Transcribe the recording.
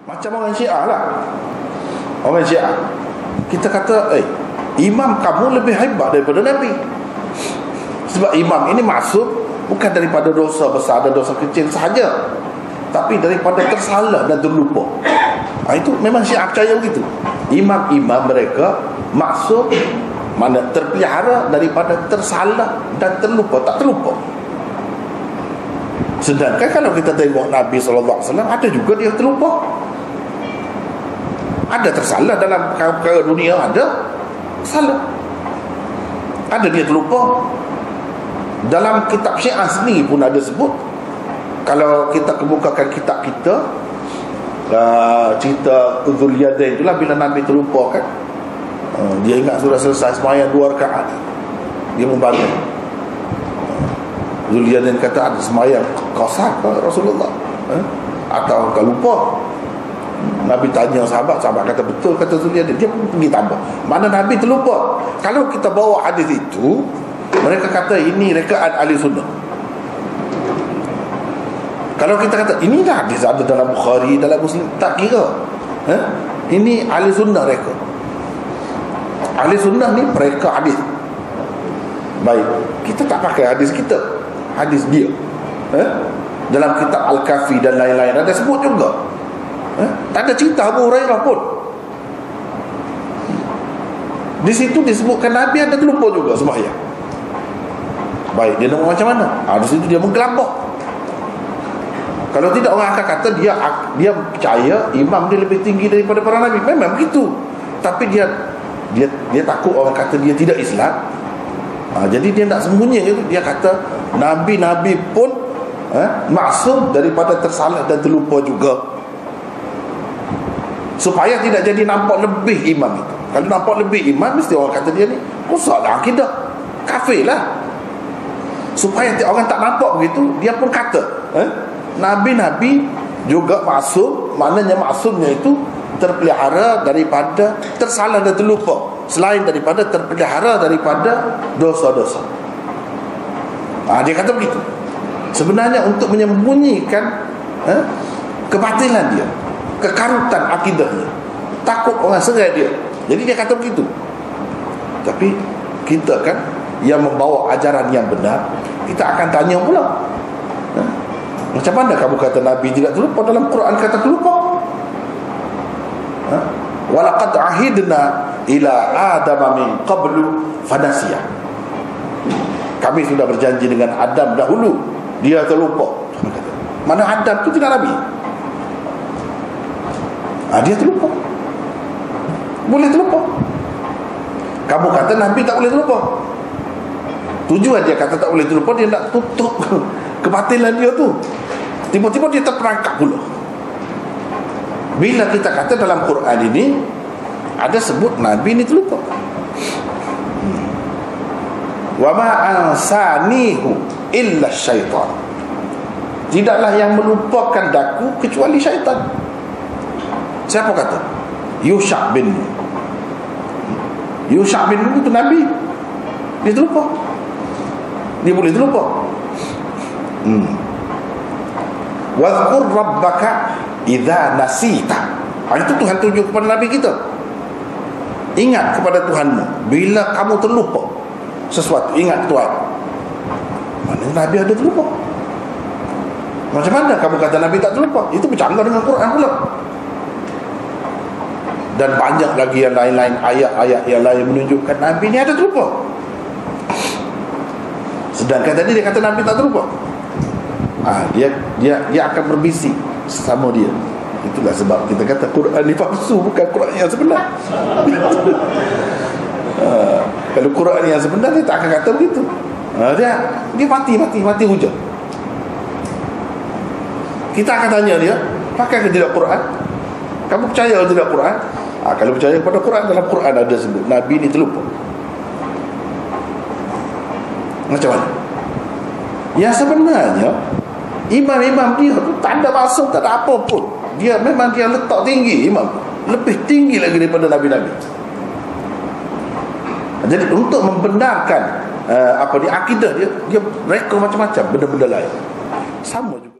Macam orang Syiah lah. Orang Syiah, kita kata, imam kamu lebih hebat daripada Nabi. Sebab imam ini maksud bukan daripada dosa besar dan dosa kecil sahaja, tapi daripada tersalah dan terlupa. Itu memang Syiah percaya begitu. Imam-imam mereka maksud mana terpelihara daripada tersalah dan terlupa, tak terlupa. Sedangkan kalau kita tengok Nabi SAW, ada juga dia terlupa. Ada tersalah dalam perkara dunia, ada salah, ada dia terlupa. Dalam kitab Syiah sendiri pun ada sebut. Kalau kita kebukakan kitab kita, cerita Dzul-Yadain itulah, bila Nabi terlupa kan, dia ingat sudah selesai sembahyang 2 rakaat, dia membangun. Dzul-Yadain kata, ada sembahyang kau sah ke Rasulullah, atau kau lupa? Nabi tanya sahabat kata betul, kata Dzul-Yadain. Dia pun pergi tambah. Mana Nabi terlupa. Kalau kita bawa hadis itu, mereka kata ini rekaan ahli sunnah. Kalau kita kata ini dah hadis ada dalam Bukhari, dalam Muslim, tak kira. Ini ahli sunnah mereka. Ahli sunnah ni mereka hadis. Baik, kita tak pakai hadis kita, hadis dia. Dalam kitab Al-Kafi dan lain-lain ada sebut juga. Tak ada cerita Abu Hurairah pun. Di situ disebutkan Nabi ada terlupa juga sembahyang. Baik, dia nak macam mana? Di situ dia menggelabah. Kalau tidak, orang akan kata dia percaya imam dia lebih tinggi daripada para nabi. Memang begitu. Tapi dia takut orang kata dia tidak Islam. Jadi dia nak sembunyi itu. Dia kata nabi-nabi pun maksum daripada tersalah dan terlupa juga, supaya tidak jadi nampak lebih imam itu. Kalau nampak lebih imam, mesti orang kata dia ni rusaklah akidah, kafir lah. Supaya orang tak nampak begitu, dia pun kata nabi-nabi juga maksum. Maknanya maksumnya itu terpelihara daripada tersalah dan terlupa, selain daripada terpelihara daripada dosa-dosa. Dia kata begitu. Sebenarnya untuk menyembunyikan kebatilan dia, kekarutan akidahnya, takut orang serai dia. Jadi dia kata begitu. Tapi kita kan yang membawa ajaran yang benar, kita akan tanya pula, macam mana kamu kata Nabi tidak terlupa? Dalam Quran kata terlupa. Walaqad ahidna ila Adam min qablu fanasiya. Kami sudah berjanji dengan Adam dahulu, dia terlupa. Mana Adam itu tidak Nabi. Dia terlupa. Boleh terlupa. Kamu kata Nabi tak boleh terlupa. Tujuan dia kata tak boleh terlupa, dia nak tutup kebatilan dia tu. Tiba-tiba dia terperangkap pula. Bila kita kata dalam Quran ini ada sebut Nabi ni terlupa. Wa ma ansanihu illa syaitan. Tidaklah yang melupakan daku kecuali syaitan. Siapa kata? Yusha' bin Nun. Yusha' bin Nun itu Nabi. Dia terlupa. Dia boleh terlupa. Wadhkur rabbaka idza nasita. Itu Tuhan tunjuk kepada Nabi kita. Ingat kepada Tuhanmu bila kamu terlupa sesuatu. Ingat Tuhan. Mana Nabi ada terlupa? Macam mana kamu kata Nabi tak terlupa? Itu bercanggah dengan Quran pula. Dan banyak lagi yang lain-lain, ayat-ayat yang lain menunjukkan Nabi ni ada terlupa. Sedangkan tadi dia kata Nabi tak terlupa. Dia akan berbisik sama dia. Itulah sebab kita kata Quran ni palsu, bukan Quran yang sebenar. Kalau Quran yang sebenar, dia tak akan kata begitu. Dia mati hujah. Kita akan tanya dia, pakai ke tidak Quran? Kamu percaya atau tidak Quran? Kalau percaya kepada Quran, dalam Quran ada sebut Nabi ni terlupa. Macam mana? Ya sebenarnya imam-imam dia tu tak ada maksud, tak ada apa pun. Dia memang dia letak tinggi imam, lebih tinggi lagi daripada Nabi-Nabi. Jadi untuk membenarkan akidah dia reka macam-macam benda-benda lain. Sama juga